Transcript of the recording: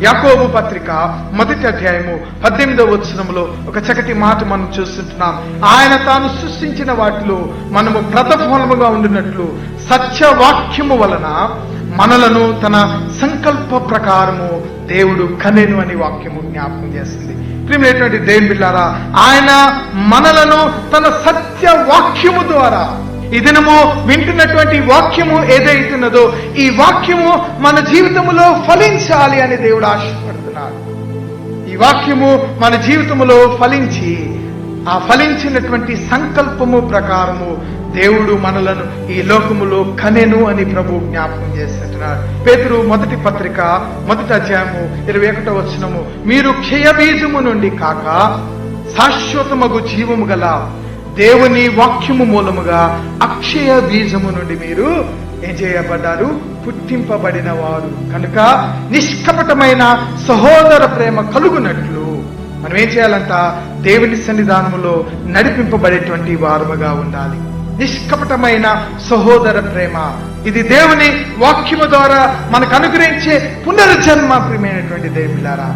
యాకోబు పత్రిక 1వ అధ్యాయము 18వ వచనములో ఒక చక్కటి మాట మనం చూస్తుంటున్నాం. ఆయన తాను సృష్టించిన వాటిలో మనము ప్రథమఫలముగా ఉండినట్లు సత్యవాక్యము వలన మనలను తన సంకల్ప ప్రకారము దేవుడు కనెను అని వాక్యము జ్ఞాపకం చేస్తుంది. ప్రియమైనటువంటి దేవుని బిడ్డలారా, ఆయన మనలను తన సత్యవాక్యము ద్వారా ఈ దినము వింటున్నటువంటి వాక్యము ఏదైతున్నదో ఈ వాక్యము మన జీవితంలో ఫలించాలి అని దేవుడు ఆశపడుతున్నాడు. ఈ వాక్యము మన జీవితంలో ఫలించి ఆ ఫలించినటువంటి సంకల్పము ప్రకారము దేవుడు మనలను ఈ లోకములో కనెను అని ప్రభు జ్ఞాపకం చేస్తున్నాడు. పేతురు 1వ పత్రిక 1వ అధ్యాయము 21వ వచనము, మీరు క్షయబీజము నుండి కాక శాశ్వతమగు జీవము గల దేవుని వాక్యము మూలముగా అక్షయ బీజము నుండి మీరు ఏం చేయబడ్డారు? పుట్టింపబడిన వారు కనుక నిష్కపటమైన సహోదర ప్రేమ కలుగునట్లు మనం ఏం చేయాలంట? దేవుని సన్నిధానములో నడిపింపబడేటువంటి వారముగా ఉండాలి. నిష్కపటమైన సహోదర ప్రేమ, ఇది దేవుని వాక్యము ద్వారా మనకు అనుగ్రహించే పునర్జన్మ. ప్రియమైనటువంటి దేవులారా,